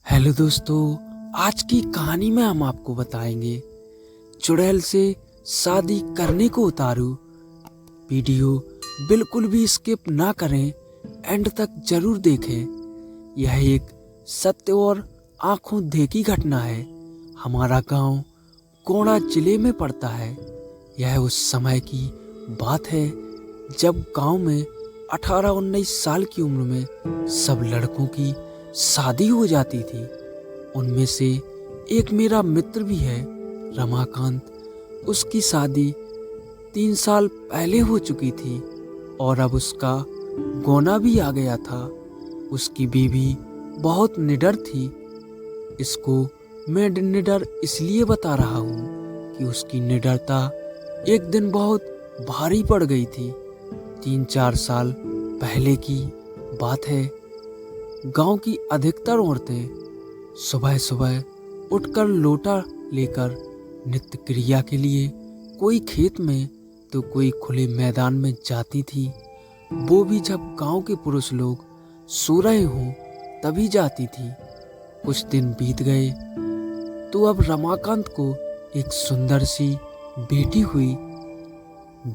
Hello दोस्तों, आज की कहानी में हम आपको बताएंगे चुड़ैल से शादी करने को उतारू। वीडियो बिल्कुल भी स्किप ना करें, एंड तक जरूर देखें। यह एक सत्य और आंखों देखी घटना है। हमारा गांव गोंडा जिले में पड़ता है। यह उस समय की बात है जब गांव में 18-19 साल की उम्र में सब लड़कों की शादी हो जाती थी। उनमें से एक मेरा मित्र भी है, रमाकांत। उसकी शादी 3 साल पहले हो चुकी थी और अब उसका गोना भी आ गया था। उसकी बीवी बहुत निडर थी। इसको मैं निडर इसलिए बता रहा हूँ कि उसकी निडरता एक दिन बहुत भारी पड़ गई थी। 3-4 साल पहले की बात है। गांव की अधिकतर औरतें सुबह सुबह उठकर लोटा लेकर नित्य क्रिया के लिए कोई खेत में तो कोई खुले मैदान में जाती थी। वो भी जब गांव के पुरुष लोग सो रहे हों तभी जाती थी। कुछ दिन बीत गए तो अब रमाकांत को एक सुंदर सी बेटी हुई।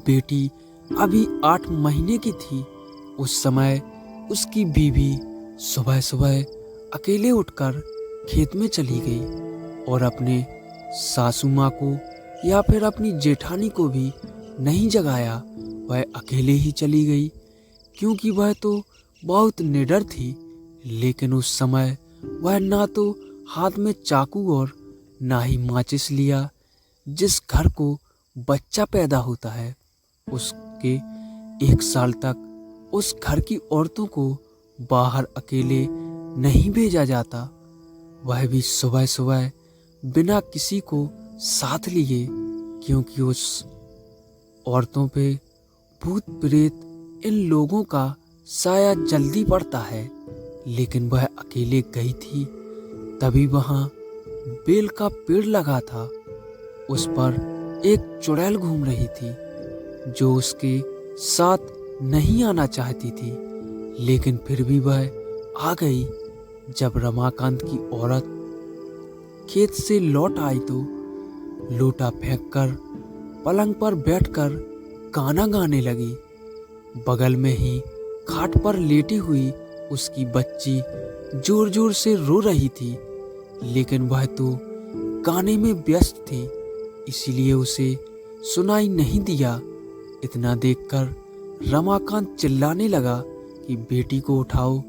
बेटी अभी 8 महीने की थी। उस समय उसकी बीवी सुबह सुबह अकेले उठकर खेत में चली गई और अपने सासू माँ को या फिर अपनी जेठानी को भी नहीं जगाया। वह अकेले ही चली गई क्योंकि वह तो बहुत निडर थी। लेकिन उस समय वह ना तो हाथ में चाकू और ना ही माचिस लिया। जिस घर को बच्चा पैदा होता है उसके 1 साल तक उस घर की औरतों को बाहर अकेले नहीं भेजा जाता। वह भी सुबह सुबह बिना किसी को साथ लिए, क्योंकि उस औरतों पे भूत प्रेत इन लोगों का साया जल्दी पड़ता है। लेकिन वह अकेले गई थी। तभी वहां बेल का पेड़ लगा था। उस पर एक चुड़ैल घूम रही थी जो उसके साथ नहीं आना चाहती थी, लेकिन फिर भी वह आ गई। जब रमाकांत की औरत खेत से लौट आई तो लोटा फेंककर पलंग पर बैठकर गाना गाने लगी। बगल में ही खाट पर लेटी हुई उसकी बच्ची जोर जोर से रो रही थी, लेकिन वह तो गाने में व्यस्त थी, इसीलिए उसे सुनाई नहीं दिया। इतना देखकर रमाकांत चिल्लाने लगा कि बेटी को उठाओ,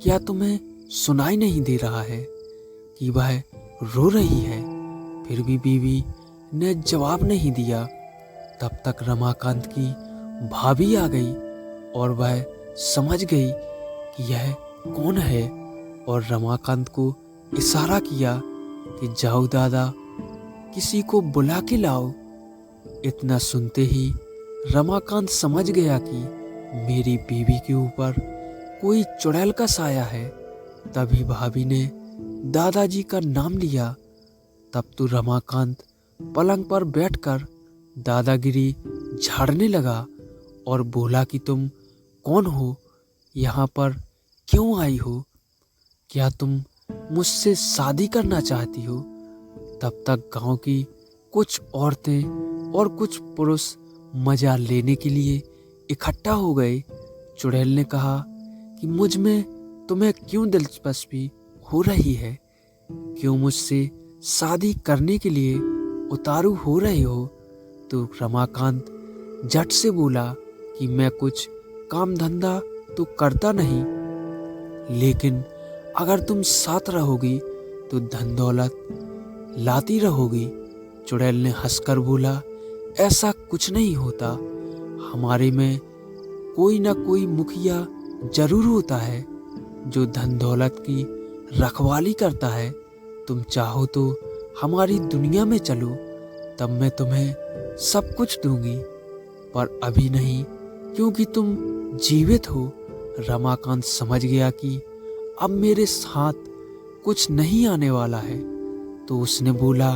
क्या तुम्हें सुनाई नहीं दे रहा है कि वह रो रही है? फिर भी बीवी ने जवाब नहीं दिया। तब तक रमाकांत की भाभी आ गई और वह समझ गई कि यह कौन है और रमाकांत को इशारा किया कि जाओ दादा, किसी को बुला के लाओ। इतना सुनते ही रमाकांत समझ गया कि मेरी बीवी के ऊपर कोई चुड़ैल का साया है। तभी भाभी ने दादाजी का नाम लिया। तब तो रमाकांत पलंग पर बैठकर दादागिरी झाड़ने लगा और बोला कि तुम कौन हो, यहाँ पर क्यों आई हो, क्या तुम मुझसे शादी करना चाहती हो? तब तक गांव की कुछ औरतें और कुछ पुरुष मजा लेने के लिए इकट्ठा हो गए। चुड़ैल ने कहा कि मुझ में तुम्हें क्यों दिलचस्पी हो रही है? क्यों मुझसे शादी करने के लिए उतारू हो रहे हो? तो रमाकांत झट से बोला कि मैं कुछ काम धंधा तो करता नहीं, लेकिन अगर तुम साथ रहोगी तो धन दौलत लाती रहोगी। चुड़ैल ने हंसकर बोला, ऐसा कुछ नहीं होता। हमारे में कोई ना कोई मुखिया जरूर होता है जो धन दौलत की रखवाली करता है। तुम चाहो तो हमारी दुनिया में चलो, तब मैं तुम्हें सब कुछ दूंगी, पर अभी नहीं, क्योंकि तुम जीवित हो। रमाकांत समझ गया कि अब मेरे साथ कुछ नहीं आने वाला है, तो उसने बोला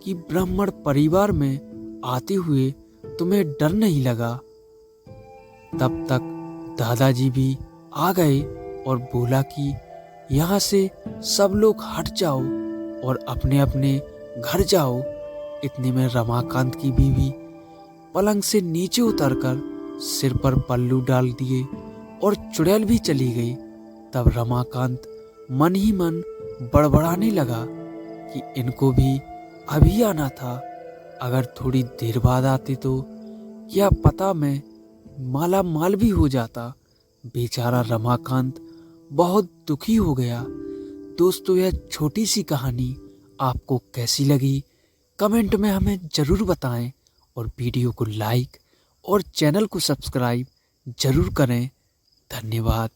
कि ब्राह्मण परिवार में आते हुए तुम्हें डर नहीं लगा? तब तक दादाजी भी आ गए और बोला कि यहाँ से सब लोग हट जाओ और अपने अपने घर जाओ। इतने में रमाकांत की बीवी पलंग से नीचे उतरकर सिर पर पल्लू डाल दिए और चुड़ैल भी चली गई। तब रमाकांत मन ही मन बड़बड़ाने लगा कि इनको भी अभी आना था, अगर थोड़ी देर बाद आते तो क्या पता मैं माला माल भी हो जाता। बेचारा रमाकांत बहुत दुखी हो गया। दोस्तों, यह छोटी सी कहानी आपको कैसी लगी कमेंट में हमें ज़रूर बताएं और वीडियो को लाइक और चैनल को सब्सक्राइब ज़रूर करें। धन्यवाद।